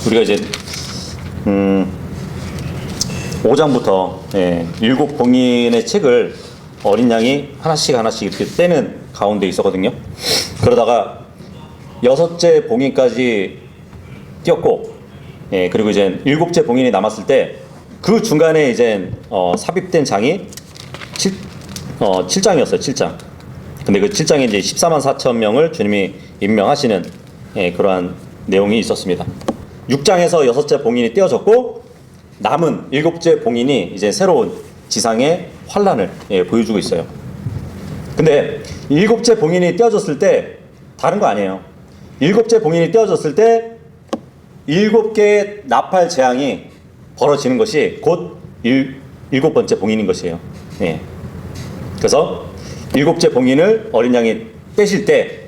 우리가 이제 5장부터 7봉인의 책을 어린 양이 하나씩 이렇게 떼는 가운데 있었거든요. 그러다가 6째 봉인까지 띄었고, 그리고 이제 7째 봉인이 남았을 때 그 중간에 이제 삽입된 장이 7장이었어요. 7장. 근데 그 7장에 이제 14만 4천 명을 주님이 임명하시는 그러한 내용이 있었습니다. 6장에서 6째 봉인이 떼어졌고, 남은 7째 봉인이 이제 새로운 지상의 환란을 보여주고 있어요. 근데 7째 봉인이 떼어졌을 때 다른 거 아니에요. 7째 봉인이 떼어졌을 때 7개의 나팔 재앙이 벌어지는 것이 곧 7번째 봉인인 것이에요. 그래서 7째 봉인을 어린 양이 떼실 때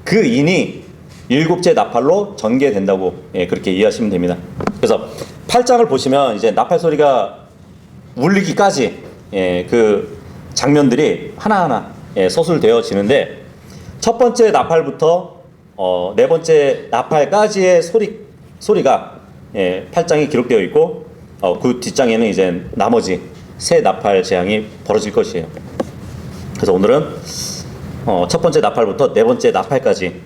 그 인이 7째 나팔로 전개된다고 그렇게 이해하시면 됩니다. 그래서 8장을 보시면 이제 나팔 소리가 울리기까지 그 장면들이 하나하나 서술되어지는데, 첫 번째 나팔부터 네 번째 나팔까지의 소리가 8장에 기록되어 있고, 그 뒷장에는 이제 나머지 세 나팔 재앙이 벌어질 것이에요. 그래서 오늘은 첫 번째 나팔부터 네 번째 나팔까지,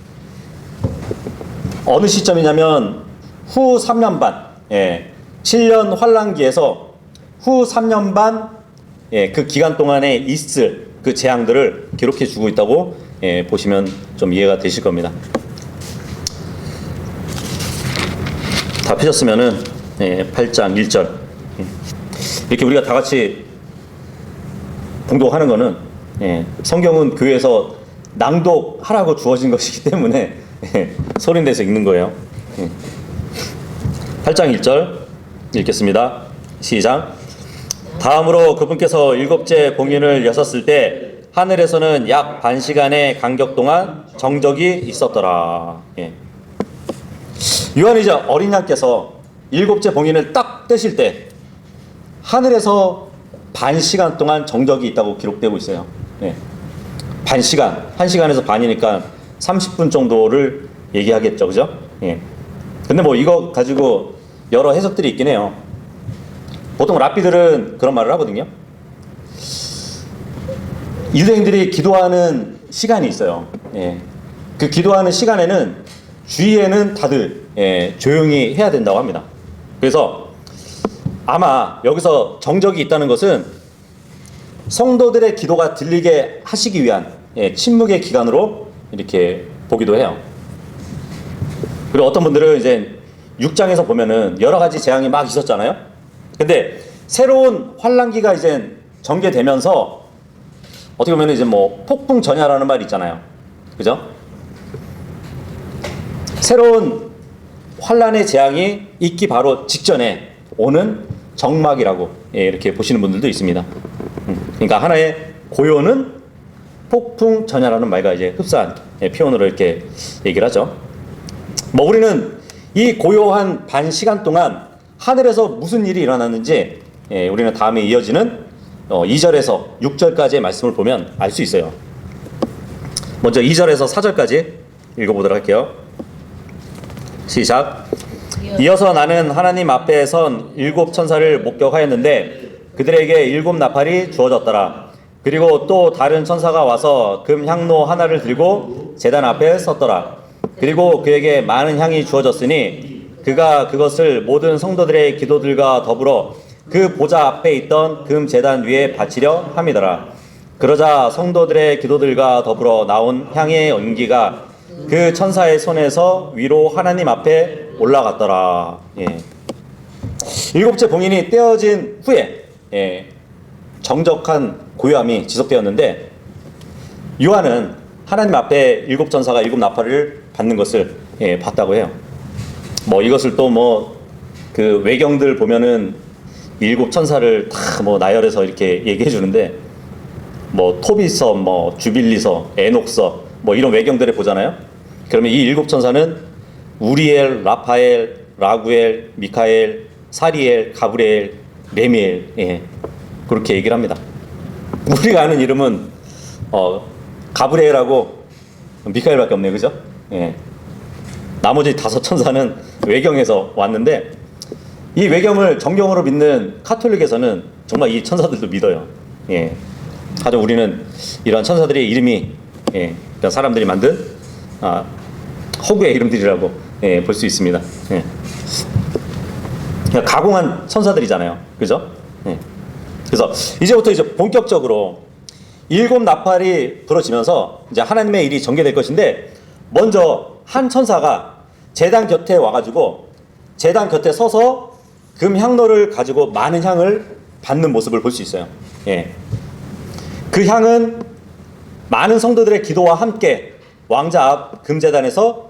어느 시점이냐면 후 3년 반, 7년 환란기에서 후 3년 반 그 기간 동안에 있을 그 재앙들을 기록해 주고 있다고 보시면 좀 이해가 되실 겁니다. 다 펴셨으면은 8장 1절, 이렇게 우리가 다 같이 봉독하는 거는 성경은 교회에서 낭독하라고 주어진 것이기 때문에 소리 내서 읽는 거예요. 8장 1절 읽겠습니다. 시작. 다음으로 그분께서 7째 봉인을 여셨을 때 하늘에서는 약 반 시간의 간격 동안 정적이 있었더라. 요한이자 어린 양께서 7째 봉인을 딱 떼실 때 하늘에서 반 시간 동안 정적이 있다고 기록되고 있어요. 반 시간, 1시간에서 반이니까 30분 정도를 얘기하겠죠, 그죠? 근데 뭐 이거 가지고 여러 해석들이 있긴 해요. 보통 랍비들은 그런 말을 하거든요. 유대인들이 기도하는 시간이 있어요. 그 기도하는 시간에는 주위에는 다들 조용히 해야 된다고 합니다. 그래서 아마 여기서 정적이 있다는 것은 성도들의 기도가 들리게 하시기 위한 침묵의 기간으로 이렇게 보기도 해요. 그리고 어떤 분들은 이제 6장에서 보면은 여러 가지 재앙이 막 있었잖아요. 근데 새로운 환란기가 이제 전개되면서 어떻게 보면 이제 뭐 폭풍 전야라는 말이 있잖아요. 그죠? 새로운 환란의 재앙이 있기 바로 직전에 오는 정막이라고 이렇게 보시는 분들도 있습니다. 그러니까 하나의 고요는 폭풍 전야라는 말과 이제 흡사한 표현으로 이렇게 얘기를 하죠. 뭐 우리는 이 고요한 반 시간 동안 하늘에서 무슨 일이 일어났는지 우리는 다음에 이어지는 2절에서 6절까지의 말씀을 보면 알 수 있어요. 먼저 2절에서 4절까지 읽어보도록 할게요. 시작. 이어서 나는 하나님 앞에 선 7 천사를 목격하였는데 그들에게 7 나팔이 주어졌더라. 그리고 또 다른 천사가 와서 금 향로 하나를 들고 제단 앞에 섰더라. 그리고 그에게 많은 향이 주어졌으니 그가 그것을 모든 성도들의 기도들과 더불어 그 보좌 앞에 있던 금 제단 위에 바치려 함이더라. 그러자 성도들의 기도들과 더불어 나온 향의 연기가 그 천사의 손에서 위로 하나님 앞에 올라갔더라. 7째 봉인이 떼어진 후에 정적한 고요함이 지속되었는데, 요한은 하나님 앞에 7 천사가 7 나팔을 받는 것을 봤다고 해요. 뭐 이것을 또 뭐 그 외경들 보면은 7 천사를 다 뭐 나열해서 이렇게 얘기해 주는데, 뭐 토비서, 뭐 주빌리서, 에녹서 뭐 이런 외경들을 보잖아요. 그러면 이 7 천사는 우리엘, 라파엘, 라구엘, 미카엘, 사리엘, 가브리엘, 레미엘, 그렇게 얘기를 합니다. 우리가 아는 이름은 가브리엘하고 미카엘밖에 없네요, 그죠? 나머지 5천사는 외경에서 왔는데 이 외경을 정경으로 믿는 카톨릭에서는 정말 이 천사들도 믿어요. 예. 하여튼 우리는 이런 천사들의 이름이 그러니까 사람들이 만든 허구의 이름들이라고 볼 수 있습니다. 예. 그냥 가공한 천사들이잖아요. 그죠? 예. 그래서 이제부터 이제 본격적으로 7 나팔이 부러지면서 이제 하나님의 일이 전개될 것인데 먼저 한 천사가 제단 곁에 와가지고 제단 곁에 서서 금 향로를 가지고 많은 향을 받는 모습을 볼 수 있어요. 예. 그 향은 많은 성도들의 기도와 함께 왕자 앞 금제단에서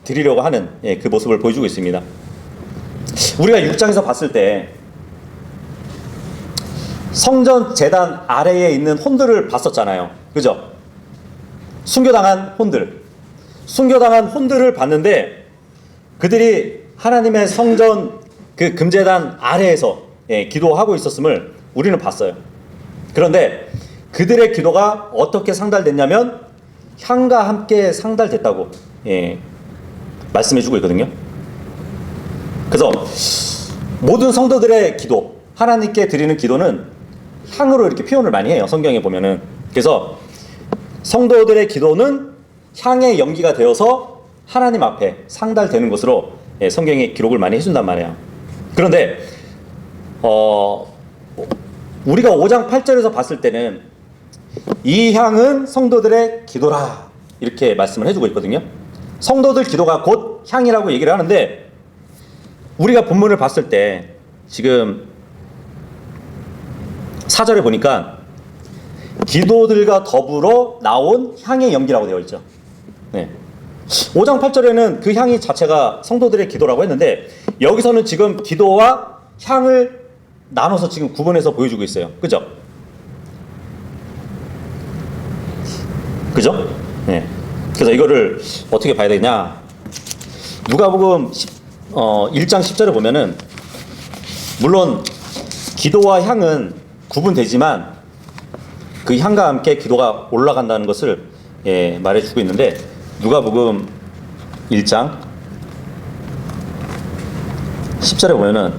드리려고 하는 그 모습을 보여주고 있습니다. 우리가 6장에서 봤을 때 성전 제단 아래에 있는 혼들을 봤었잖아요. 그죠? 순교당한 혼들을 봤는데 그들이 하나님의 성전 그 금제단 아래에서 기도하고 있었음을 우리는 봤어요. 그런데 그들의 기도가 어떻게 상달됐냐면 향과 함께 상달됐다고 말씀해주고 있거든요. 그래서 모든 성도들의 기도, 하나님께 드리는 기도는 향으로 이렇게 표현을 많이 해요. 성경에 보면은. 그래서 성도들의 기도는 향의 연기가 되어서 하나님 앞에 상달되는 것으로 성경이 기록을 많이 해준단 말이에요. 그런데 우리가 5장 8절에서 봤을 때는 이 향은 성도들의 기도라 이렇게 말씀을 해주고 있거든요. 성도들 기도가 곧 향이라고 얘기를 하는데 우리가 본문을 봤을 때 지금 4절에 보니까 기도들과 더불어 나온 향의 연기라고 되어 있죠. 5장 8절에는 그 향이 자체가 성도들의 기도라고 했는데 여기서는 지금 기도와 향을 나눠서 지금 구분해서 보여주고 있어요. 그죠? 그죠? 그래서 이거를 어떻게 봐야 되냐? 누가복음 1장 10절에 보면은 물론 기도와 향은 구분되지만 그 향과 함께 기도가 올라간다는 것을 말해주고 있는데 누가복음 1장 10절에 보면은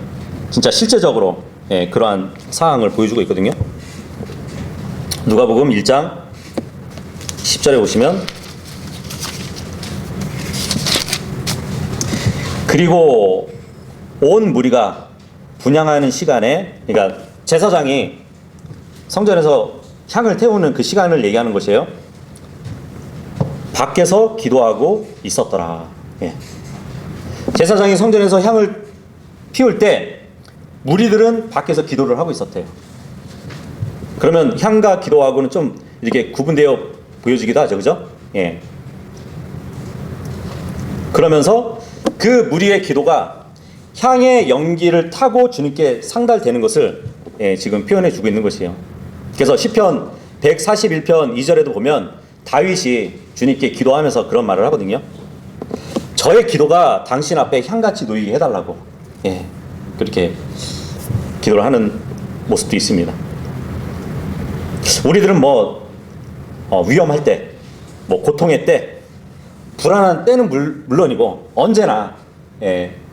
진짜 실제적으로 그러한 상황을 보여주고 있거든요. 누가복음 1장 10절에 보시면 그리고 온 무리가 분향하는 시간에 그러니까 제사장이 성전에서 향을 태우는 그 시간을 얘기하는 것이에요. 밖에서 기도하고 있었더라. 제사장이 성전에서 향을 피울 때 무리들은 밖에서 기도를 하고 있었대요. 그러면 향과 기도하고는 좀 이렇게 구분되어 보여지기도 하죠. 그죠? 그러면서 그 무리의 기도가 향의 연기를 타고 주님께 상달되는 것을 지금 표현해 주고 있는 것이에요. 그래서 시편 141편 2절에도 보면 다윗이 주님께 기도하면서 그런 말을 하거든요. 저의 기도가 당신 앞에 향같이 놓이게 해달라고 그렇게 기도를 하는 모습도 있습니다. 우리들은 위험할 때, 고통의 때, 불안한 때는 물론이고 언제나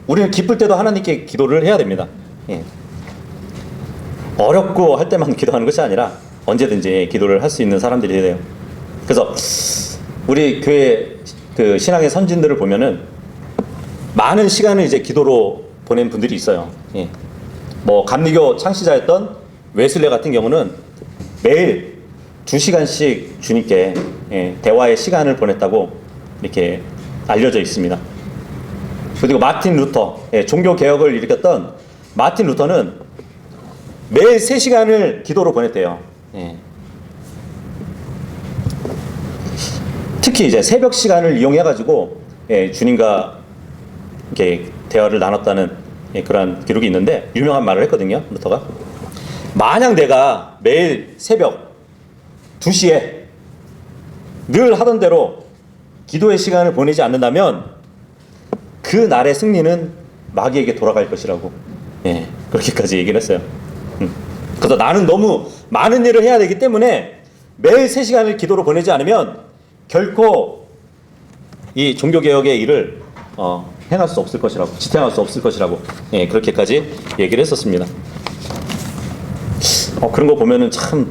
우리는 기쁠 때도 하나님께 기도를 해야 됩니다. 어렵고 할 때만 기도하는 것이 아니라 언제든지 기도를 할 수 있는 사람들이 돼요. 그래서 우리 교회 그 신앙의 선진들을 보면은 많은 시간을 이제 기도로 보낸 분들이 있어요. 감리교 창시자였던 웨슬레 같은 경우는 매일 2시간씩 주님께 대화의 시간을 보냈다고 이렇게 알려져 있습니다. 그리고 마틴 루터, 종교 개혁을 일으켰던 마틴 루터는 매일 3시간을 기도로 보냈대요. 특히 이제 새벽 시간을 이용해가지고 주님과 이렇게 대화를 나눴다는 그런 기록이 있는데 유명한 말을 했거든요. 루터가 만약 내가 매일 새벽 2시에 늘 하던 대로 기도의 시간을 보내지 않는다면 그 날의 승리는 마귀에게 돌아갈 것이라고 그렇게까지 얘기를 했어요. 그래서 나는 너무 많은 일을 해야 되기 때문에 매일 3시간을 기도로 보내지 않으면 결코 이 종교개혁의 일을 행할 수 없을 것이라고, 지탱할 수 없을 것이라고, 예, 그렇게까지 얘기를 했었습니다. 그런 거 보면은 참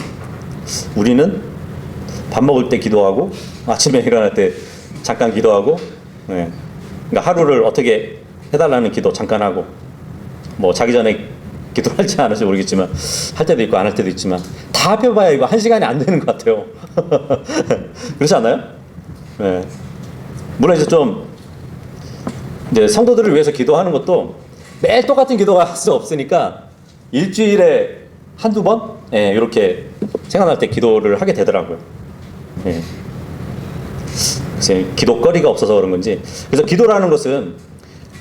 우리는 밥 먹을 때 기도하고 아침에 일어날 때 잠깐 기도하고, 예, 그러니까 하루를 어떻게 해달라는 기도 잠깐 하고, 뭐 자기 전에 기도를 할지 안 할지 모르겠지만 할 때도 있고 안 할 때도 있지만 다 합해봐야 이거 1시간이 안 되는 것 같아요. 그렇지 않나요? 예. 물론 이제 성도들을 위해서 기도하는 것도 매일 똑같은 기도가 할 수 없으니까 일주일에 한두 번, 예, 이렇게 생각날 때 기도를 하게 되더라고요. 예. 기도거리가 없어서 그런 건지. 그래서 기도라는 것은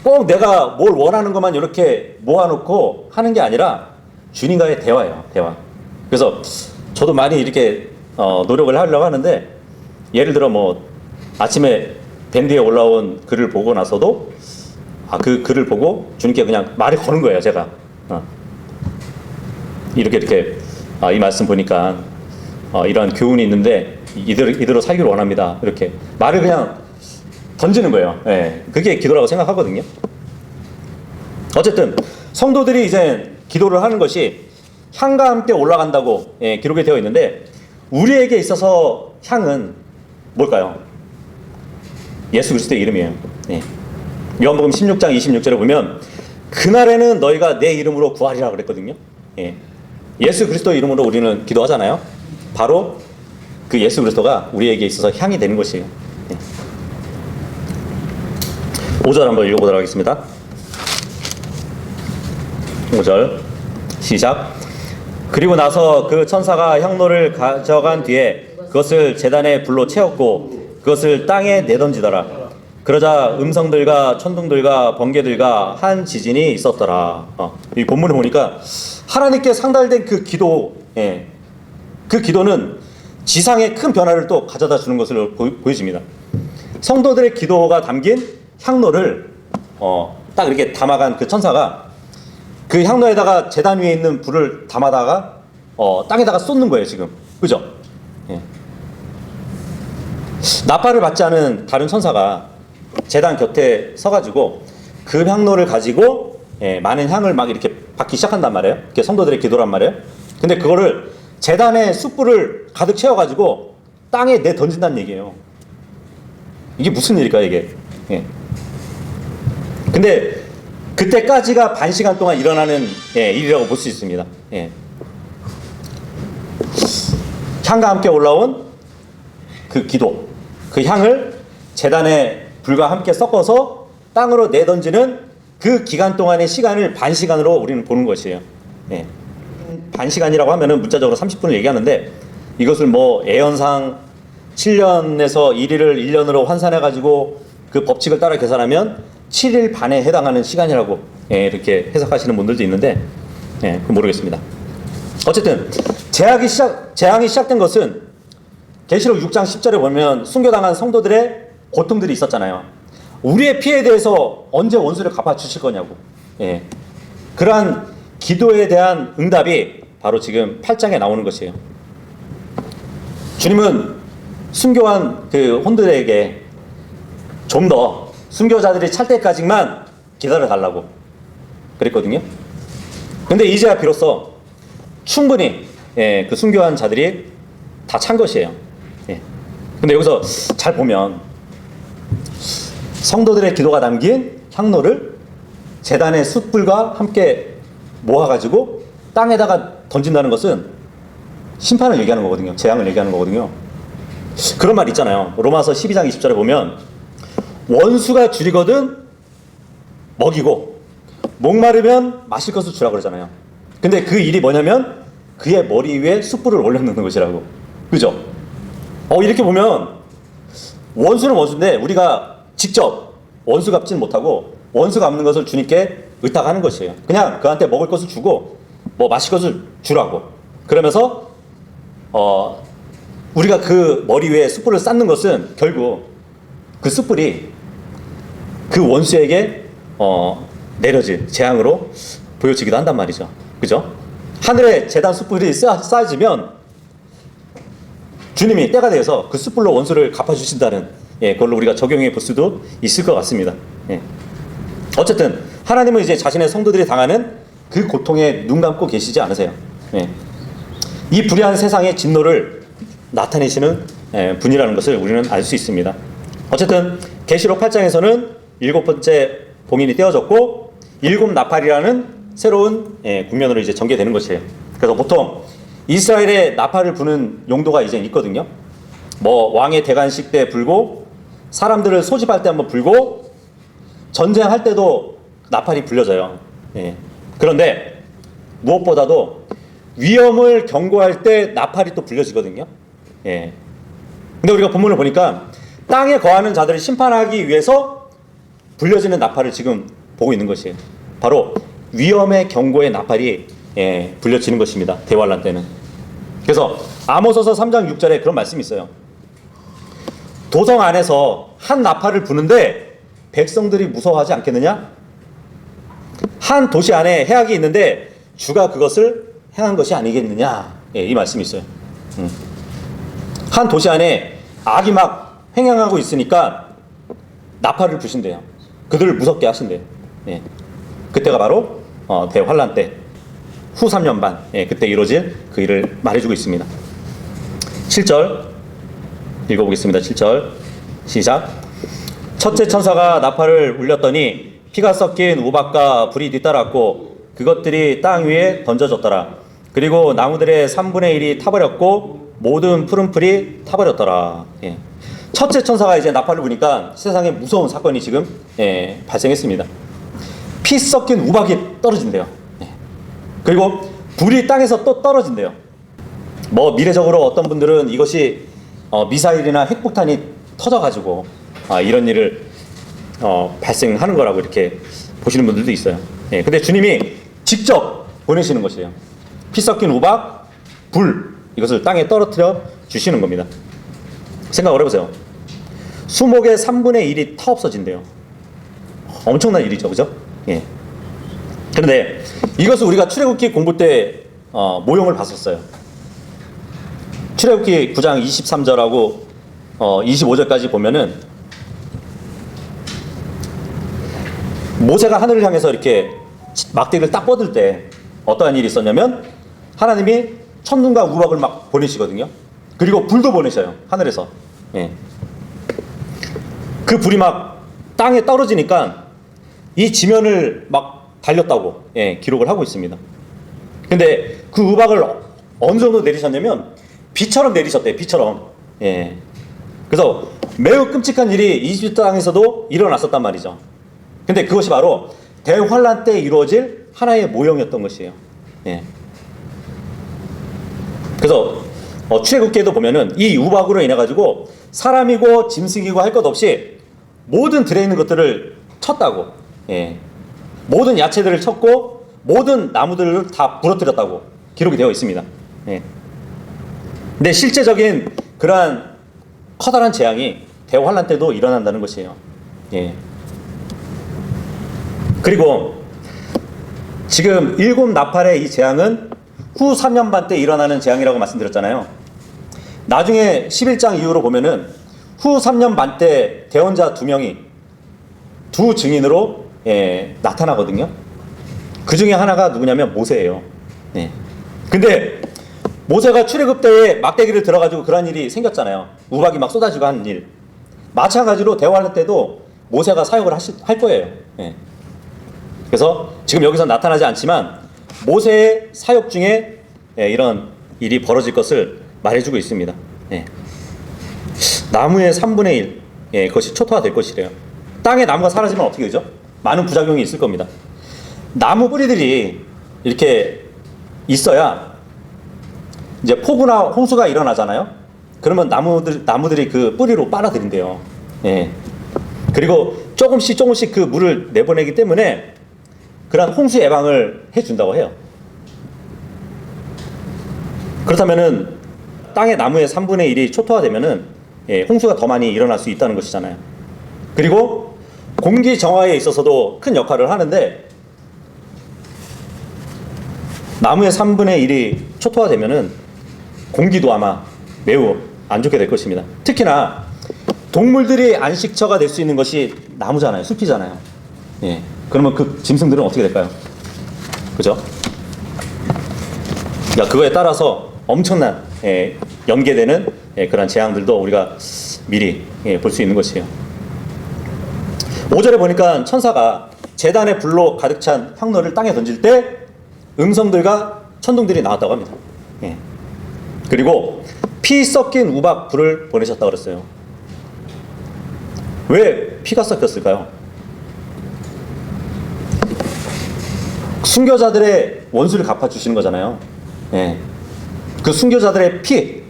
꼭 내가 뭘 원하는 것만 이렇게 모아놓고 하는 게 아니라 주님과의 대화예요. 대화. 그래서 저도 많이 이렇게 노력을 하려고 하는데, 예를 들어 뭐 아침에 밴드에 올라온 글을 보고 나서도 그 글을 보고 주님께 그냥 말을 거는 거예요. 제가 이렇게 이 말씀 보니까 이런 교훈이 있는데 이대로 살기를 원합니다. 이렇게 말을 그냥 던지는 거예요. 예, 그게 기도라고 생각하거든요. 어쨌든 성도들이 이제 기도를 하는 것이 향과 함께 올라간다고, 예, 기록이 되어 있는데, 우리에게 있어서 향은 뭘까요? 예수 그리스도의 이름이에요. 예. 요한복음 16장 26절에 보면 그날에는 너희가 내 이름으로 구하리라 그랬거든요. 예. 예수 그리스도의 이름으로 우리는 기도하잖아요. 바로 그 예수 그리스도가 우리에게 있어서 향이 되는 것이에요. 5절 한번 읽어보도록 하겠습니다. 5절 시작. 그리고 나서 그 천사가 향로를 가져간 뒤에 그것을 제단에 불로 채웠고 그것을 땅에 내던지더라. 그러자 음성들과 천둥들과 번개들과 한 지진이 있었더라. 이 본문을 보니까 하나님께 상달된 그 기도, 예, 그 기도는 지상에 큰 변화를 또 가져다 주는 것을 보여집니다. 성도들의 기도가 담긴 향로를 딱 이렇게 담아간 그 천사가 그 향로에다가 제단 위에 있는 불을 담아다가 땅에다가 쏟는 거예요. 지금 그죠? 예. 나팔을 받지 않은 다른 천사가 제단 곁에 서가지고 그 향로를 가지고, 예, 많은 향을 막 이렇게 받기 시작한단 말이에요. 그게 성도들의 기도란 말이에요. 근데 그거를 제단에 숯불을 가득 채워가지고 땅에 내 던진다는 얘기예요. 이게 무슨 일일까 이게? 예. 근데 그때까지가 반 시간 동안 일어나는, 예, 일이라고 볼 수 있습니다. 예. 향과 함께 올라온 그 기도, 그 향을 제단에 불과 함께 섞어서 땅으로 내던지는 그 기간 동안의 시간을 반 시간으로 우리는 보는 것이에요. 예. 반 시간이라고 하면은 문자적으로 30분을 얘기하는데, 이것을 뭐 예언상 7년에서 1일을 1년으로 환산해가지고 그 법칙을 따라 계산하면 7일 반에 해당하는 시간이라고, 예, 이렇게 해석하시는 분들도 있는데, 예, 그건 모르겠습니다. 어쨌든 재앙이 시작된 것은 계시록 6장 10절에 보면 순교당한 성도들의 고통들이 있었잖아요. 우리의 피해에 대해서 언제 원수를 갚아주실 거냐고, 예, 그러한 기도에 대한 응답이 바로 지금 8장에 나오는 것이에요. 주님은 순교한 그 혼들에게 좀 더 순교자들이 찰 때까지만 기다려달라고 그랬거든요. 근데 이제야 비로소 충분히, 예, 그 순교한 자들이 다 찬 것이에요. 예. 근데 여기서 잘 보면 성도들의 기도가 담긴 향로를 제단의 숯불과 함께 모아가지고 땅에다가 던진다는 것은 심판을 얘기하는 거거든요. 재앙을 얘기하는 거거든요. 그런 말 있잖아요. 로마서 12장 20절에 보면 원수가 줄이거든 먹이고 목마르면 마실 것을 주라 그러잖아요. 근데 그 일이 뭐냐면 그의 머리 위에 숯불을 올려놓는 것이라고. 그죠? 이렇게 보면 원수는 원수인데 우리가 직접 원수 갚지는 못하고 원수 갚는 것을 주님께 의탁하는 것이에요. 그냥 그한테 먹을 것을 주고 뭐 마실 것을 주라고. 그러면서 우리가 그 머리 위에 숯불을 쌓는 것은 결국 그 숯불이 그 원수에게 내려질 재앙으로 보여지기도 한단 말이죠. 그죠? 하늘에 제단 숯불이 쌓여지면 주님이 때가 되어서 그 숯불로 원수를 갚아주신다는, 예, 그걸로 우리가 적용해 볼 수도 있을 것 같습니다. 예. 어쨌든 하나님은 이제 자신의 성도들이 당하는 그 고통에 눈 감고 계시지 않으세요. 예. 이 불의한 세상의 진노를 나타내시는 분이라는 것을 우리는 알 수 있습니다. 어쨌든 계시록 8장에서는 7번째 봉인이 떼어졌고 7 나팔이라는 새로운 국면으로 이제 전개되는 것이에요. 그래서 보통 이스라엘의 나팔을 부는 용도가 이제 있거든요. 뭐 왕의 대관식 때 불고, 사람들을 소집할 때 한번 불고, 전쟁할 때도 나팔이 불려져요. 예. 그런데 무엇보다도 위험을 경고할 때 나팔이 또 불려지거든요. 예. 근데 우리가 본문을 보니까 땅에 거하는 자들을 심판하기 위해서 불려지는 나팔을 지금 보고 있는 것이에요. 바로 위험의 경고의 나팔이 불려지는 것입니다. 대환란 때는. 그래서 아모스서 3장 6절에 그런 말씀이 있어요. 도성 안에서 한 나팔을 부는데 백성들이 무서워하지 않겠느냐? 한 도시 안에 해악이 있는데 주가 그것을 행한 것이 아니겠느냐? 이 말씀이 있어요. 한 도시 안에 악이 막 횡행하고 있으니까 나팔을 부신대요. 그들을 무섭게 하신대요. 그때가 바로 대환란 때 후 3년 반 그때 이루어질 그 일을 말해주고 있습니다. 7절 읽어보겠습니다. 7절 시작. 첫째 천사가 나팔을 울렸더니 피가 섞인 우박과 불이 뒤따랐고 그것들이 땅 위에 던져졌더라. 그리고 나무들의 3분의 1이 타버렸고 모든 푸른 풀이 타버렸더라. 첫째 천사가 이제 나팔을 부니까 세상에 무서운 사건이 지금 발생했습니다. 피 섞인 우박이 떨어진대요. 그리고 불이 땅에서 또 떨어진대요. 뭐 미래적으로 어떤 분들은 이것이 미사일이나 핵폭탄이 터져가지고 이런 일을 발생하는 거라고 이렇게 보시는 분들도 있어요. 근데 주님이 직접 보내시는 것이에요. 피 섞인 우박, 불, 이것을 땅에 떨어뜨려 주시는 겁니다. 생각을 해보세요. 수목의 3분의 1이 타 없어진대요. 엄청난 일이죠, 그죠? 예. 그런데 이것을 우리가 출애굽기 공부 때 모형을 봤었어요. 출애굽기 9장 23절하고 25절까지 보면은 모세가 하늘을 향해서 이렇게 막대기를 딱 뻗을 때 어떠한 일이 있었냐면 하나님이 천둥과 우박을 막 보내시거든요. 그리고 불도 보내셔요. 하늘에서. 예. 그 불이 막 땅에 떨어지니까 이 지면을 막 달렸다고 기록을 하고 있습니다. 근데 그 우박을 어느 정도 내리셨냐면 비처럼 내리셨대요. 비처럼. 그래서 매우 끔찍한 일이 이집트 땅에서도 일어났었단 말이죠. 근데 그것이 바로 대환란 때 이루어질 하나의 모형이었던 것이에요. 그래서 출애굽기에도 보면은 이 우박으로 인해 가지고 사람이고 짐승이고 할 것 없이 모든 들에 있는 것들을 쳤다고. 모든 야채들을 쳤고 모든 나무들을 다 부러뜨렸다고 기록이 되어 있습니다. 근데 실제적인 그러한 커다란 재앙이 대환란 때도 일어난다는 것이에요. 그리고 지금 7 나팔의 이 재앙은 후 3년 반 때 일어나는 재앙이라고 말씀드렸잖아요. 나중에 11장 이후로 보면은 후 3년 반 때 대언자 2명이 두 증인으로 나타나거든요. 그 중에 하나가 누구냐면 모세예요. 근데 모세가 출애굽 때에 막대기를 들어가지고 그런 일이 생겼잖아요. 우박이 막 쏟아지고 하는 일. 마찬가지로 대환란 때도 모세가 사역을 할 거예요. 그래서 지금 여기서 나타나지 않지만 모세의 사역 중에 이런 일이 벌어질 것을 말해주고 있습니다. 나무의 3분의 1, 그것이 초토화될 것이래요. 땅에 나무가 사라지면 어떻게 되죠? 많은 부작용이 있을 겁니다. 나무 뿌리들이 이렇게 있어야 이제 폭우나 홍수가 일어나잖아요. 그러면 나무들이 그 뿌리로 빨아들인대요. 그리고 조금씩 그 물을 내보내기 때문에 그런 홍수 예방을 해준다고 해요. 그렇다면은 땅의 나무의 3분의 1이 초토화되면은 홍수가 더 많이 일어날 수 있다는 것이잖아요. 그리고 공기 정화에 있어서도 큰 역할을 하는데 나무의 3분의 1이 초토화되면은 공기도 아마 매우 안 좋게 될 것입니다. 특히나 동물들이 안식처가 될 수 있는 것이 나무잖아요. 숲이잖아요. 예. 그러면 그 짐승들은 어떻게 될까요? 그죠? 그러니까 그거에 따라서 엄청난 연계되는 그런 재앙들도 우리가 미리 볼 수 있는 것이에요. 5절에 보니까 천사가 제단의 불로 가득 찬 향로를 땅에 던질 때 음성들과 천둥들이 나왔다고 합니다. 예. 그리고 피 섞인 우박 불을 보내셨다고 그랬어요. 왜 피가 섞였을까요? 순교자들의 원수를 갚아주시는 거잖아요. 예. 그 순교자들의 피,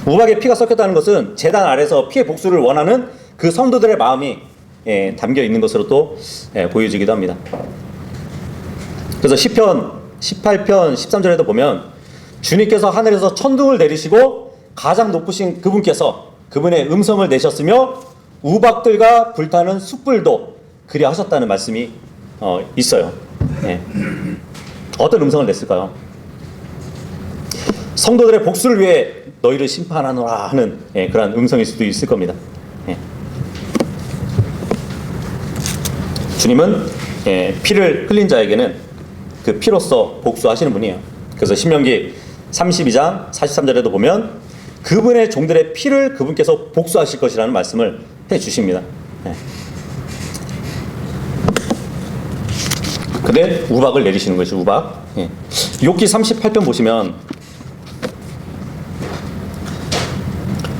우박에 피가 섞였다는 것은 제단 아래서 피의 복수를 원하는 그 성도들의 마음이 담겨 있는 것으로 또 보여지기도 합니다. 그래서 시편 18편 13절에도 보면 주님께서 하늘에서 천둥을 내리시고 가장 높으신 그분께서 그분의 음성을 내셨으며 우박들과 불타는 숯불도 그리하셨다는 말씀이 있어요. 예. 어떤 음성을 냈을까요? 성도들의 복수를 위해 너희를 심판하노라 하는 그런 음성일 수도 있을 겁니다. 예. 주님은 피를 흘린 자에게는 그 피로써 복수하시는 분이에요. 그래서 신명기 32장 43절에도 보면 그분의 종들의 피를 그분께서 복수하실 것이라는 말씀을 해주십니다. 예. 근데 우박을 내리시는 것이 우박. 예. 욥기 38편 보시면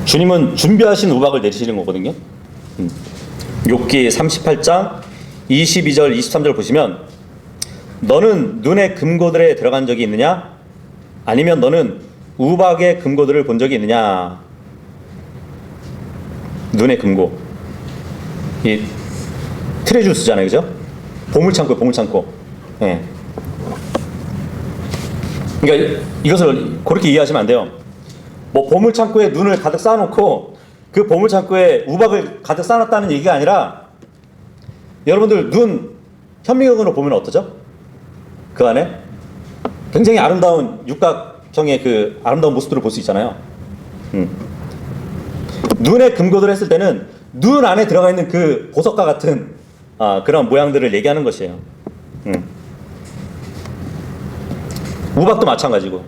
주님은 준비하신 우박을 내리시는 거거든요. 욥기 38장 22절 23절 보시면 너는 눈의 금고들에 들어간 적이 있느냐? 아니면 너는 우박의 금고들을 본 적이 있느냐? 눈의 금고. 이 트레주스잖아요, 그죠? 보물창고, 보물창고. 예. 그러니까 이것을 그렇게 이해하시면 안 돼요. 뭐 보물창고에 눈을 가득 쌓아놓고 그 보물창고에 우박을 가득 쌓아놨다는 얘기가 아니라 여러분들 눈 현미경으로 보면 어떠죠? 그 안에 굉장히 아름다운 육각형의 그 아름다운 모습들을 볼 수 있잖아요. 눈에 금고들 했을 때는 눈 안에 들어가 있는 그 보석과 같은 그런 모양들을 얘기하는 것이에요. 우박도 마찬가지고.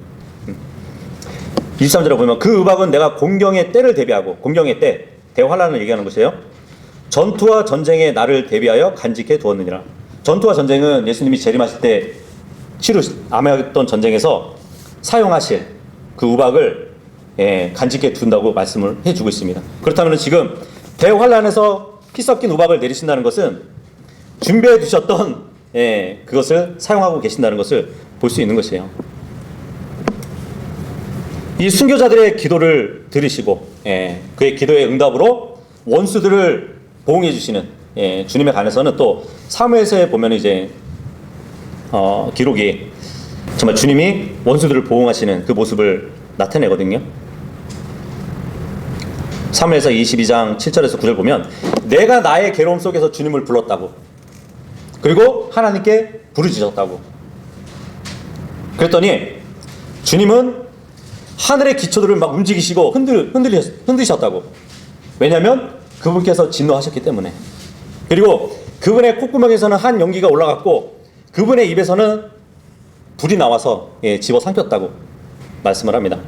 23절에 보면 그 우박은 내가 공경의 때를 대비하고, 공경의 때, 대환란을 얘기하는 것이에요. 전투와 전쟁에 나를 대비하여 간직해 두었느니라. 전투와 전쟁은 예수님이 재림하실 때 암했던 전쟁에서 사용하실 그 우박을 간직해 둔다고 말씀을 해주고 있습니다. 그렇다면 지금 대환란에서 피 섞인 우박을 내리신다는 것은 준비해 두셨던 그것을 사용하고 계신다는 것을 볼 수 있는 것이에요. 이 순교자들의 기도를 들으시고 그의 기도의 응답으로 원수들을 보응해 주시는 주님에 관해서는 또 사무엘서에 보면 이제 기록이 정말 주님이 원수들을 보응하시는 그 모습을 나타내거든요. 사무엘서 22장 7절에서 9절 보면 내가 나의 괴로움 속에서 주님을 불렀다고, 그리고 하나님께 부르짖었다고. 그랬더니 주님은 하늘의 기초들을 막 움직이시고 흔드셨다고. 왜냐하면 그분께서 진노하셨기 때문에. 그리고 그분의 콧구멍에서는 한 연기가 올라갔고 그분의 입에서는 불이 나와서 집어삼켰다고 말씀을 합니다.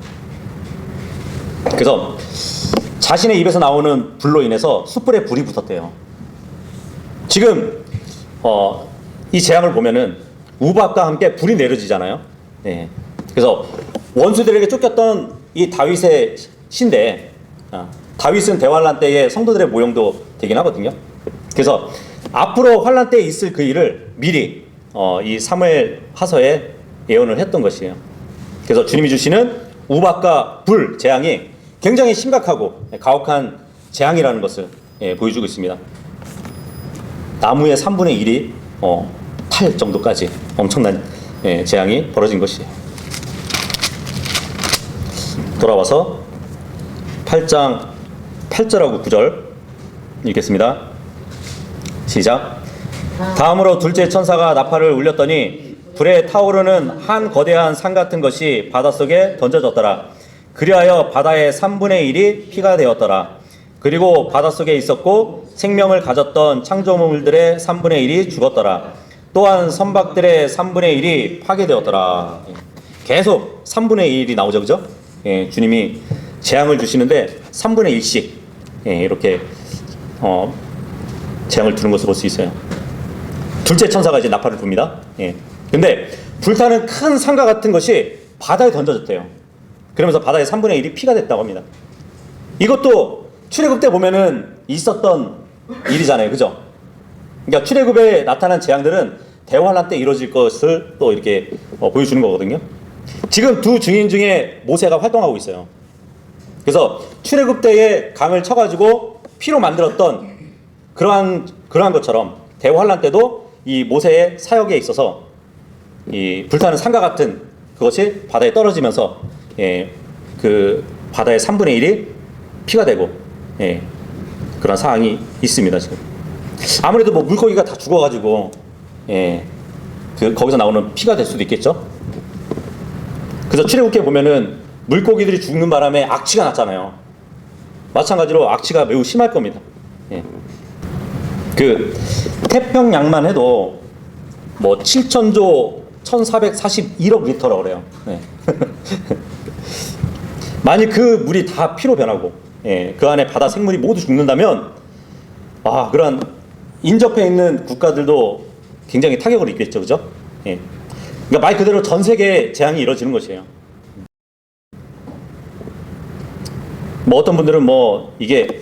그래서 자신의 입에서 나오는 불로 인해서 숯불에 불이 붙었대요. 지금 이 재앙을 보면은 우박과 함께 불이 내려지잖아요. 그래서 원수들에게 쫓겼던 이 다윗의 시인데, 다윗은 대환란 때의 성도들의 모형도 되긴 하거든요. 그래서 앞으로 환란 때에 있을 그 일을 미리 이 사무엘 하서에 예언을 했던 것이에요. 그래서 주님이 주시는 우박과 불 재앙이 굉장히 심각하고 가혹한 재앙이라는 것을 보여주고 있습니다. 나무의 3분의 1이 탈 정도까지 엄청난 재앙이 벌어진 것이에요. 돌아와서 8장 8절하고 9절 읽겠습니다. 시작. 다음으로 둘째 천사가 나팔을 울렸더니 불에 타오르는 한 거대한 산 같은 것이 바닷속에 던져졌더라. 그리하여 바다의 3분의 1이 피가 되었더라. 그리고 바닷속에 있었고 생명을 가졌던 창조물들의 3분의 1이 죽었더라. 또한 선박들의 3분의 1이 파괴되었더라. 계속 3분의 1이 나오죠, 그죠? 예, 주님이 재앙을 주시는데 3분의 1씩 이렇게 재앙을 두는 것을 볼 수 있어요. 둘째 천사가 이제 나팔을 붑니다. 예. 근데 불타는 큰 산과 같은 것이 바다에 던져졌대요. 그러면서 바다의 3분의 1이 피가 됐다고 합니다. 이것도 출애굽 때 보면은 있었던 일이잖아요, 그죠? 그러니까 출애굽에 나타난 재앙들은 대환란 때 이루어질 것을 또 이렇게 보여주는 거거든요. 지금 두 증인 중에 모세가 활동하고 있어요. 그래서 출애굽 때에 강을 쳐가지고 피로 만들었던 그러한 것처럼 대환란 때도 이 모세의 사역에 있어서 이 불타는 산과 같은 그것이 바다에 떨어지면서 그 바다의 3분의 1이 피가 되고 그런 상황이 있습니다. 지금 아무래도 뭐 물고기가 다 죽어가지고 거기서 나오는 피가 될 수도 있겠죠. 그래서 출애굽기에 보면은 물고기들이 죽는 바람에 악취가 났잖아요. 마찬가지로 악취가 매우 심할 겁니다. 그 태평양만 해도 뭐 7천조 1441억 리터라고 그래요. 만일 그 물이 다 피로 변하고 그 안에 바다 생물이 모두 죽는다면 그런 인접해 있는 국가들도 굉장히 타격을 입겠죠, 그죠? 그러니까 말 그대로 전 세계에 재앙이 이루어지는 것이에요. 뭐 어떤 분들은 뭐 이게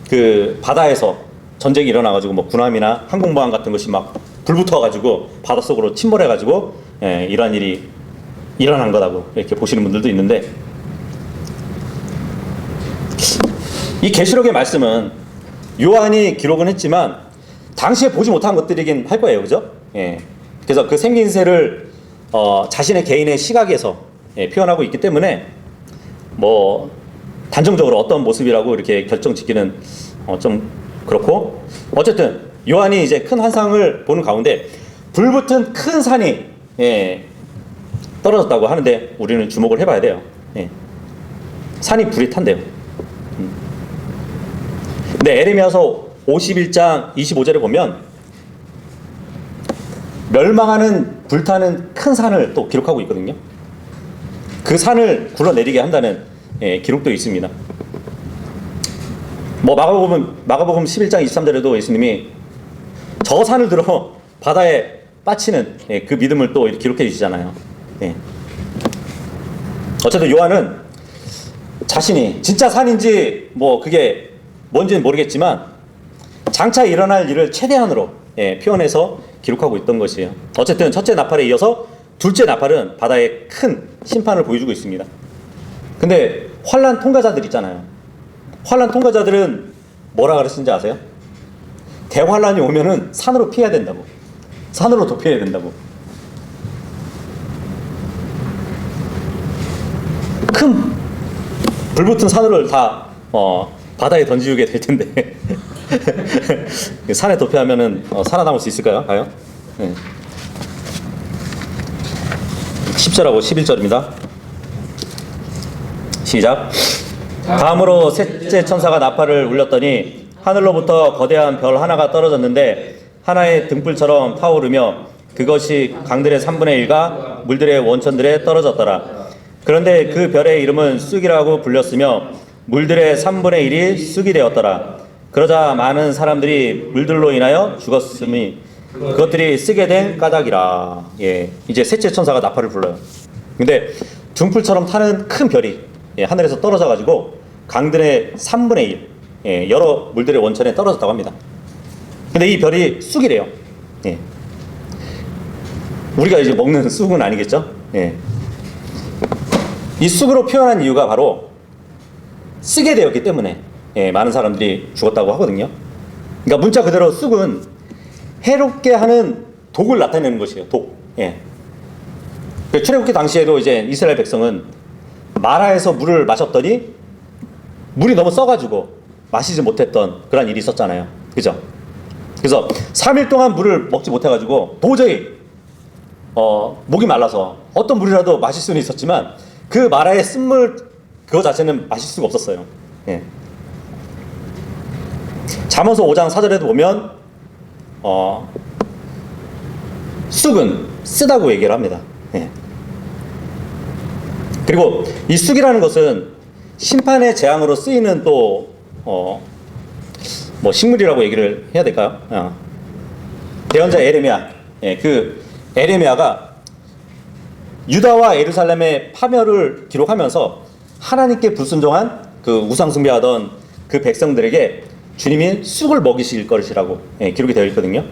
그 바다에서 전쟁이 일어나가지고 뭐 군함이나 항공모함 같은 것이 막 불붙어가지고 바닷속으로 침몰해가지고 이러한 일이 일어난 거라고 이렇게 보시는 분들도 있는데, 이 계시록의 말씀은 요한이 기록은 했지만 당시에 보지 못한 것들이긴 할 거예요, 그죠? 그래서 그 생긴새를 자신의 개인의 시각에서 표현하고 있기 때문에 뭐 단정적으로 어떤 모습이라고 이렇게 결정짓기는 좀 그렇고, 어쨌든 요한이 이제 큰 환상을 보는 가운데 불붙은 큰 산이 떨어졌다고 하는데 우리는 주목을 해봐야 돼요. 산이 불이 탄대요. 근데 에레미야서 51장 25절에 보면 멸망하는 불타는 큰 산을 또 기록하고 있거든요. 그 산을 굴러내리게 한다는 기록도 있습니다. 뭐 마가복음 11장 23절에도 예수님이 저 산을 들어 바다에 빠치는 그 믿음을 또 이렇게 기록해 주시잖아요. 어쨌든 요한은 자신이 진짜 산인지 뭐 그게 뭔지는 모르겠지만 장차 일어날 일을 최대한으로 표현해서 기록하고 있던 것이에요. 어쨌든 첫째 나팔에 이어서 둘째 나팔은 바다의 큰 심판을 보여주고 있습니다. 근데 환란 통과자들 있잖아요. 환란 통과자들은 뭐라 그랬는지 아세요? 대환란이 오면은 산으로 피해야 된다고. 산으로 도피해야 된다고. 큰 불붙은 산을 다 바다에 던지게 될 텐데 산에 도피하면은 살아남을 수 있을까요? 과연? 10절하고 11절입니다. 시작. 다음으로 셋째 천사가 나팔을 울렸더니 하늘로부터 거대한 별 하나가 떨어졌는데 하나의 등불처럼 타오르며 그것이 강들의 3분의 1과 물들의 원천들에 떨어졌더라. 그런데 그 별의 이름은 쑥이라고 불렸으며 물들의 3분의 1이 쑥이 되었더라. 그러자 많은 사람들이 물들로 인하여 죽었음이 그것들이 쓰게 된 까닭이라. 이제 셋째 천사가 나팔을 불러요. 근데 등불처럼 타는 큰 별이 하늘에서 떨어져 가지고 강들의 3분의 1 여러 물들의 원천에 떨어졌다고 합니다. 근데 이 별이 쑥이래요. 우리가 이제 먹는 쑥은 아니겠죠? 이 쑥으로 표현한 이유가 바로 쓰게 되었기 때문에 많은 사람들이 죽었다고 하거든요. 그러니까 문자 그대로 쑥은 해롭게 하는 독을 나타내는 것이에요. 독. 출애굽기 당시에도 이제 이스라엘 백성은 마라에서 물을 마셨더니 물이 너무 써가지고 마시지 못했던 그런 일이 있었잖아요. 그죠? 그래서 3일 동안 물을 먹지 못해가지고 도저히 목이 말라서 어떤 물이라도 마실 수는 있었지만 그 마라의 쓴물 그거 자체는 마실 수가 없었어요. 잠언서 5장 4절에도 보면 쑥은 쓰다고 얘기를 합니다. 예. 그리고 이 쑥이라는 것은 심판의 재앙으로 쓰이는 또 뭐 식물이라고 얘기를 해야 될까요? 예언자 에레미야, 예, 그 에레미야가 유다와 예루살렘의 파멸을 기록하면서 하나님께 불순종한 그 우상 숭배하던 그 백성들에게 주님이 쑥을 먹이실 것이라고 기록이 되어 있거든요.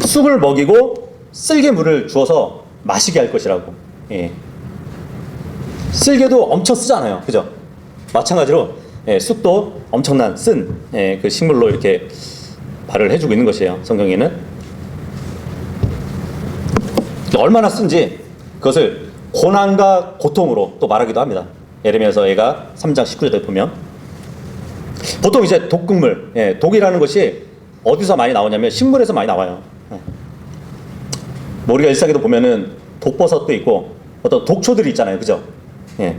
쑥을 먹이고 쓸개 물을 주어서 마시게 할 것이라고. 예. 쓸개도 엄청 쓰잖아요, 그죠? 마찬가지로 쑥도 엄청난 쓴 그 식물로 이렇게 발을 해주고 있는 것이에요. 성경에는 얼마나 쓴지 그것을 고난과 고통으로 또 말하기도 합니다. 예레미야서 얘가 3장 19절에 보면 보통 이제 독극물, 독이라는 것이 어디서 많이 나오냐면 식물에서 많이 나와요. 뭐 우리가 일상에도 보면은 독버섯도 있고 어떤 독초들이 있잖아요, 그죠? 예.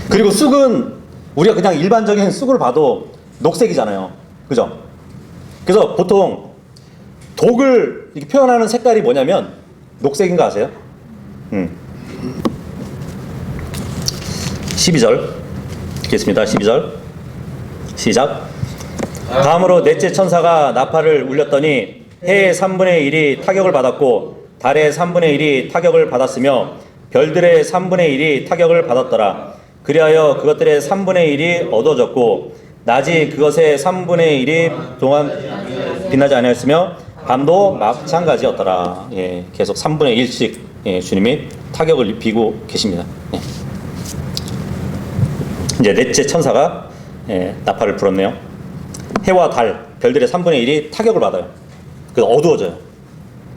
그리고 쑥은 우리가 그냥 일반적인 쑥을 봐도 녹색이잖아요, 그죠? 그래서 보통 독을 이렇게 표현하는 색깔이 뭐냐면 녹색인 거 아세요? 12절 읽겠습니다. 12절 시작. 다음으로 넷째 천사가 나팔을 울렸더니 해의 3분의 1이 타격을 받았고 달의 3분의 1이 타격을 받았으며 별들의 3분의 1이 타격을 받았더라. 그리하여 그것들의 3분의 1이 어두워졌고 낮이 그것의 3분의 1이 동안 빛나지 아니하였으며 밤도 마찬가지였더라. 예, 계속 3분의 1씩 주님이 타격을 입히고 계십니다. 예. 이제 넷째 천사가 나팔을 불었네요. 해와 달, 별들의 3분의 1이 타격을 받아요. 그래서 어두워져요.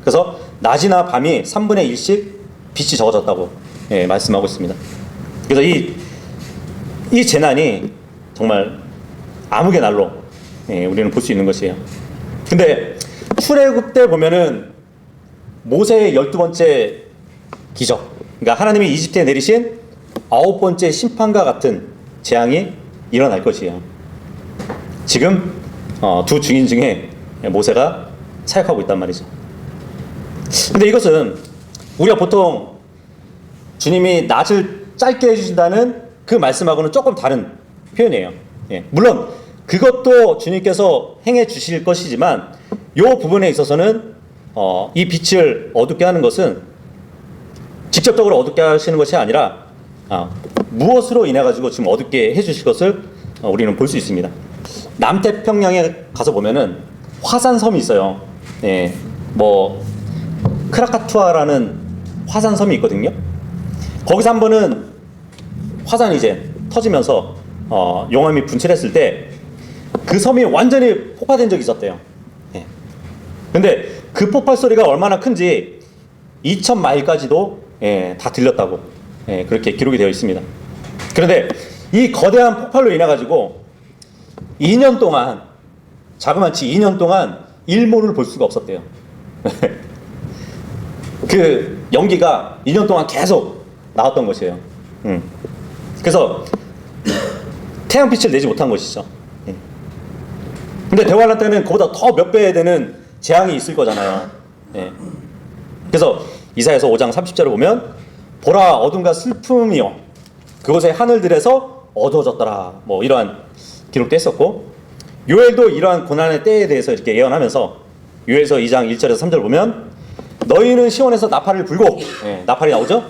그래서 낮이나 밤이 3분의 1씩 빛이 적어졌다고 말씀하고 있습니다. 그래서 이 재난이 정말 암흑의 날로 우리는 볼 수 있는 것이에요. 근데 출애굽 때 보면은 모세의 12번째 기적, 그러니까 하나님이 이집트에 내리신 9번째 심판과 같은 재앙이 일어날 것이에요. 지금 두 증인 중에 모세가 사역하고 있단 말이죠. 근데 이것은 우리가 보통 주님이 낮을 짧게 해주신다는 그 말씀하고는 조금 다른 표현이에요. 예. 물론 그것도 주님께서 행해 주실 것이지만 이 부분에 있어서는 이 빛을 어둡게 하는 것은 직접적으로 어둡게 하시는 것이 아니라 무엇으로 인해 가지고 지금 어둡게 해주실 것을 우리는 볼 수 있습니다. 남태평양에 가서 보면은 화산섬이 있어요. 예, 뭐 크라카투아라는 화산섬이 있거든요. 거기서 한 번은 화산이 이제 터지면서 용암이 분출했을 때 그 섬이 완전히 폭파된 적이 있었대요. 예. 근데 그 폭발 소리가 얼마나 큰지 2000마일까지도 다 들렸다고 그렇게 기록이 되어 있습니다. 그런데 이 거대한 폭발로 인해 가지고 2년 동안 자그마치 2년 동안 일몰을 볼 수가 없었대요. 그 연기가 2년 동안 계속 나왔던 것이에요. 그래서 태양빛을 내지 못한 것이죠. 근데 대환란 때는 그보다 더 몇 배 되는 재앙이 있을 거잖아요. 그래서 이사야서 5장 30절을 보면 보라 어둠과 슬픔이요 그곳의 하늘들에서 어두워졌더라, 뭐 이러한 기록도 했었고, 요엘도 이러한 고난의 때에 대해서 이렇게 예언하면서 요엘서 2장 1절에서 3절 보면 너희는 시온에서 나팔을 불고, 나팔이 나오죠.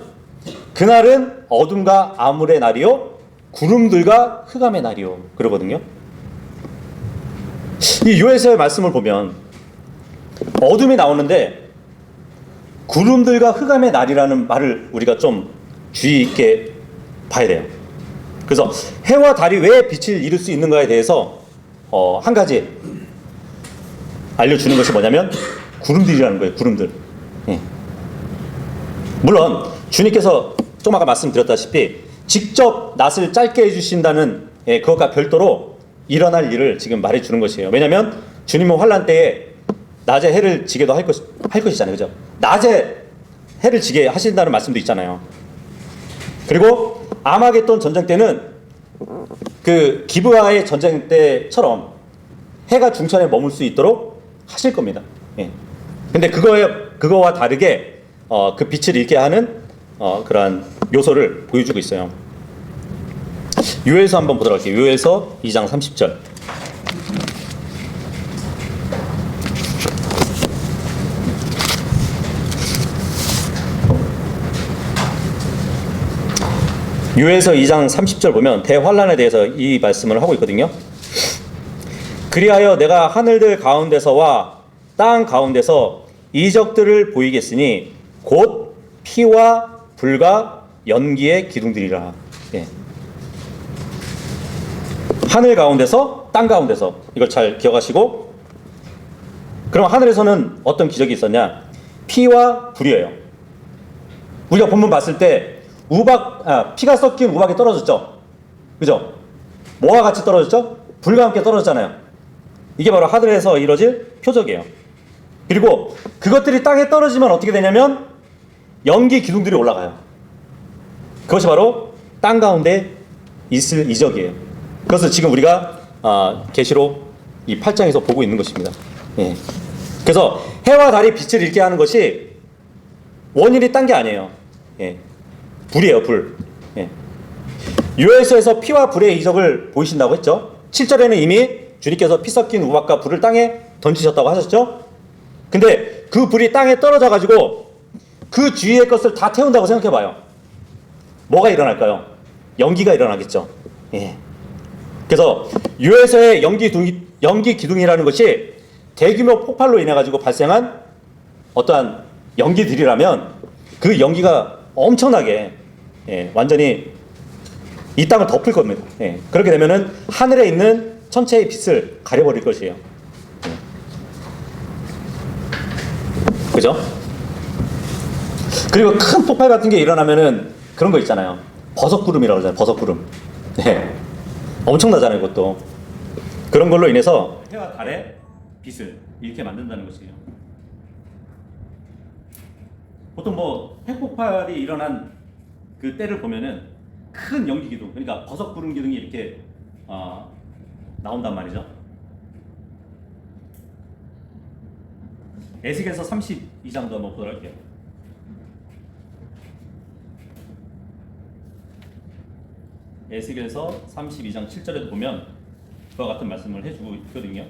그날은 어둠과 암울의 날이요 구름들과 흑암의 날이요 그러거든요. 이 요엘서의 말씀을 보면 어둠이 나오는데 구름들과 흑암의 날이라는 말을 우리가 좀 주의 있게 봐야 돼요. 그래서 해와 달이 왜 빛을 잃을 수 있는가에 대해서 한 가지 알려주는 것이 뭐냐면 구름들이라는 거예요. 구름들. 물론 주님께서 좀 아까 말씀드렸다시피 직접 낫을 짧게 해주신다는 그것과 별도로 일어날 일을 지금 말해주는 것이에요. 왜냐하면 주님은 환란 때에 낮에 해를 지게도 할 것이잖아요. 그죠? 낮에 해를 지게 하신다는 말씀도 있잖아요. 그리고 아마겟돈 전쟁 때는 그 기브아의 전쟁 때처럼 해가 중천에 머물 수 있도록 하실 겁니다. 예. 근데 그거와 다르게 그 빛을 잃게 하는 그러한 요소를 보여주고 있어요. 요엘서 한번 보도록 할게요. 요엘서 2장 30절. 요엘서 2장 30절 보면 대환란에 대해서 이 말씀을 하고 있거든요. 그리하여 내가 하늘들 가운데서와 땅 가운데서 이적들을 보이겠으니 곧 피와 불과 연기의 기둥들이라. 예. 하늘 가운데서 땅 가운데서, 이걸 잘 기억하시고, 그럼 하늘에서는 어떤 기적이 있었냐? 피와 불이에요. 우리가 본문 봤을 때 피가 섞인 우박이 떨어졌죠. 그죠? 뭐와 같이 떨어졌죠? 불과 함께 떨어졌잖아요. 이게 바로 하늘에서 이루어질 표적이에요. 그리고 그것들이 땅에 떨어지면 어떻게 되냐면 연기 기둥들이 올라가요. 그것이 바로 땅 가운데 있을 이적이에요. 그것을 지금 우리가 계시록 이 8장에서 보고 있는 것입니다. 예. 그래서 해와 달이 빛을 잃게 하는 것이 원인이 딴 게 아니에요. 예. 불이에요, 불. 예. 요엘서에서 피와 불의 이적을 보이신다고 했죠. 7절에는 이미 주님께서 피 섞인 우박과 불을 땅에 던지셨다고 하셨죠. 근데 그 불이 땅에 떨어져 가지고 그 주위의 것을 다 태운다고 생각해 봐요. 뭐가 일어날까요? 연기가 일어나겠죠. 예. 그래서 요엘서의 연기 기둥이라는 것이 대규모 폭발로 인해 가지고 발생한 어떠한 연기들이라면 그 연기가 엄청나게 완전히 이 땅을 덮을 겁니다. 그렇게 되면은 하늘에 있는 천체의 빛을 가려버릴 것이에요. 그죠? 그리고 큰 폭발 같은 게 일어나면은 그런 거 있잖아요. 버섯구름이라고 하잖아요. 버섯구름. 엄청나잖아요, 그것도. 그런 걸로 인해서 해와 달의 빛을 이렇게 만든다는 것이에요. 보통 뭐 핵폭발이 일어난 그 때를 보면은 큰 연기 기둥, 그러니까 버섯구름 기둥이 이렇게 나온단 말이죠. 에스겔서 32장도 한번 보도록 할게요. 에스겔서 32장 7절에도 보면 그와 같은 말씀을 해주고 있거든요.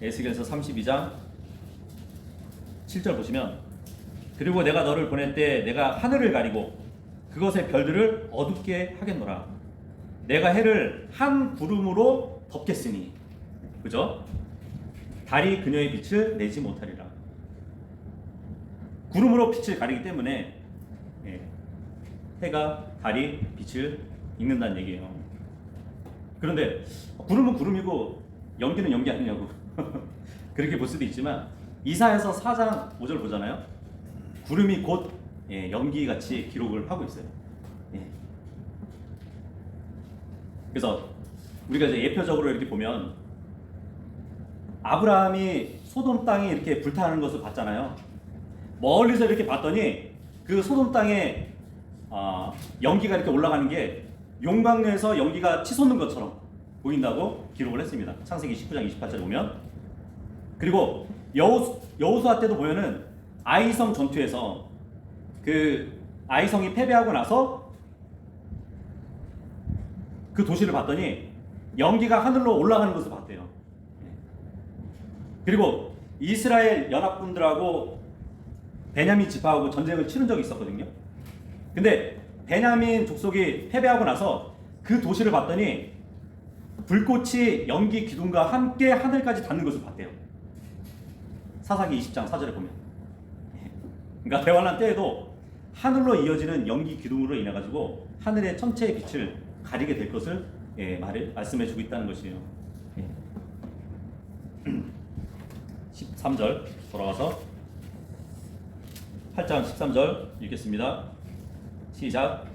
에스겔서 32장 7절 보시면, 그리고 내가 너를 보낼 때 내가 하늘을 가리고 그것의 별들을 어둡게 하겠노라. 내가 해를 한 구름으로 덮겠으니, 그죠? 달이 그녀의 빛을 내지 못하리라. 구름으로 빛을 가리기 때문에 해가 달이 빛을 읽는다는 얘기예요. 그런데 구름은 구름이고 연기는 연기 아니냐고 그렇게 볼 수도 있지만, 이사야서 4장 5절 보잖아요. 구름이 곧 연기같이 기록을 하고 있어요. 그래서 우리가 이제 예표적으로 이렇게 보면 아브라함이 소돔 땅이 이렇게 불타는 것을 봤잖아요. 멀리서 이렇게 봤더니 그 소돔 땅에 연기가 이렇게 올라가는 게 용광로에서 연기가 치솟는 것처럼 보인다고 기록을 했습니다. 창세기 19장 28절에 보면. 그리고 여호수아 때도 보면은 아이성 전투에서 그 아이성이 패배하고 나서 그 도시를 봤더니 연기가 하늘로 올라가는 것을 봤대요. 그리고 이스라엘 연합군들하고 베냐민 지파하고 전쟁을 치른 적이 있었거든요. 근데 베냐민 족속이 패배하고 나서 그 도시를 봤더니 불꽃이 연기 기둥과 함께 하늘까지 닿는 것을 봤대요. 사사기 20장 4절에 보면. 그러니까 대환란 때에도 하늘로 이어지는 연기 기둥으로 인해 가지고 하늘의 천체의 빛을 가리게 될 것을 말씀해주고 있다는 것이에요. 13절 돌아가서 8장 13절 읽겠습니다. 시작.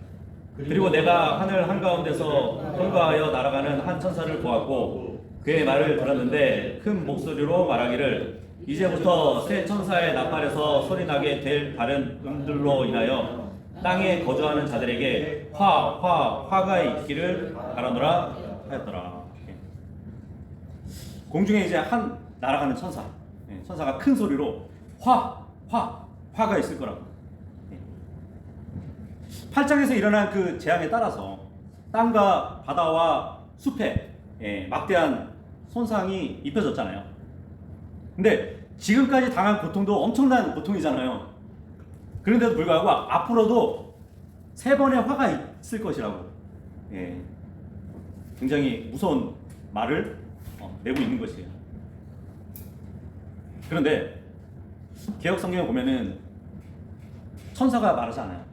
그리고 내가 하늘 한가운데서 통과하여 날아가는 한 천사를 보았고 그의 말을 들었는데 큰 목소리로 말하기를 이제부터 새 천사의 나팔에서 소리나게 될 다른 음들로 인하여 땅에 거주하는 자들에게 화가 있기를 바라노라 하였더라. 예. 공중에 이제 한 날아가는 천사, 예, 천사가 큰 소리로 화가 있을 거라고. 예. 8장에서 일어난 그 재앙에 따라서 땅과 바다와 숲에 예, 막대한 손상이 입혀졌잖아요. 근데 지금까지 당한 고통도 엄청난 고통이잖아요. 그런데도 불구하고 앞으로도 3번의 화가 있을 것이라고 예, 굉장히 무서운 말을 내고 있는 것이에요. 그런데 개역 성경에 보면은 천사가 말하지 않아요.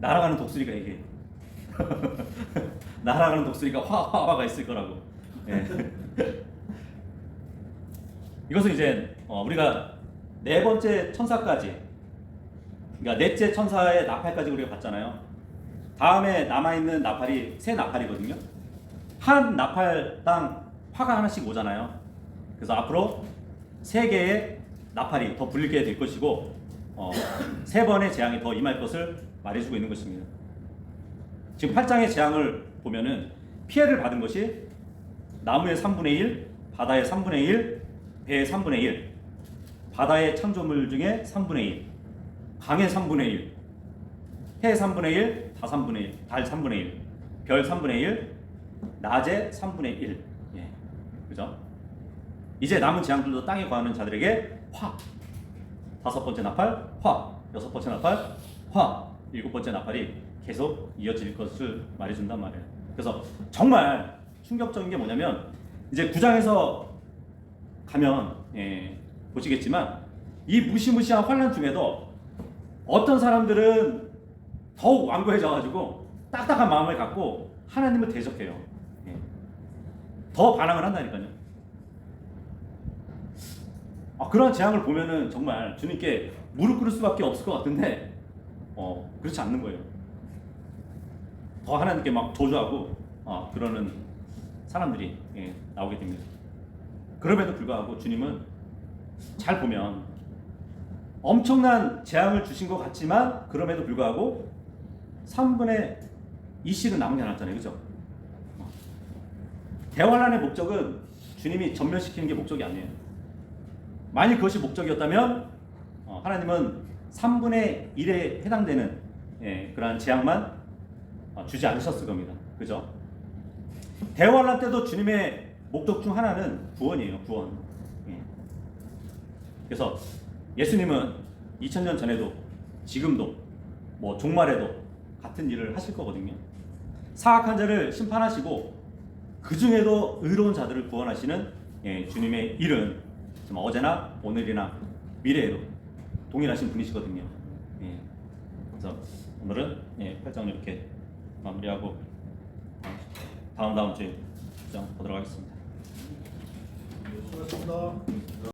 날아가는 독수리가 얘기해요. 날아가는 독수리가 화가 있을 거라고. 예. 이것은 이제 우리가 4번째 천사까지, 그러니까 4째 천사의 나팔까지 우리가 봤잖아요. 다음에 남아있는 나팔이 3나팔이거든요. 한 나팔당 화가 하나씩 오잖아요. 그래서 앞으로 3개의 나팔이 더 불리게 될 것이고 3번의 재앙이 더 임할 것을 말해주고 있는 것입니다. 지금 8장의 재앙을 보면은 피해를 받은 것이 나무의 3분의 1, 바다의 3분의 1, 배의 3분의 1, 바다의 창조물 중에 3분의 1, 강의 3분의 1, 해 3분의 1, 다 3분의 1, 달 3분의 1, 별 3분의 1, 낮의 3분의 1. 예. 그죠? 이제 남은 재앙들도 땅에 거하는 자들에게 화. 5번째 나팔, 화. 6번째 나팔, 화. 7번째 나팔이 계속 이어질 것을 말해준단 말이에요. 그래서 정말 충격적인 게 뭐냐면 이제 9장에서 가면 보시겠지만 이 무시무시한 환난 중에도 어떤 사람들은 더욱 완고해져가지고 딱딱한 마음을 갖고 하나님을 대적해요. 더 반항을 한다니까요. 그런 재앙을 보면은 정말 주님께 무릎 꿇을 수밖에 없을 것 같은데 그렇지 않는 거예요. 더 하나님께 막 저주하고 그러는 사람들이 나오게 됩니다. 그럼에도 불구하고 주님은 잘 보면 엄청난 재앙을 주신 것 같지만 그럼에도 불구하고 3분의 2씩은 남은 게 나왔잖아요. 그죠? 대환란의 목적은 주님이 전멸시키는 게 목적이 아니에요. 만일 그것이 목적이었다면 하나님은 3분의 1에 해당되는 그러한 재앙만 주지 않으셨을 겁니다. 그죠? 대환란 때도 주님의 목적 중 하나는 구원이에요. 구원. 그래서 예수님은 2000년 전에도 지금도 뭐 종말에도 같은 일을 하실 거거든요. 사악한 자를 심판하시고 그 중에도 의로운 자들을 구원하시는 주님의 일은 정말 어제나 오늘이나 미래에도 동일하신 분이시거든요. 그래서 오늘은 8장 이렇게 마무리하고 다음 주에 보도록 하겠습니다. 수고하셨습니다.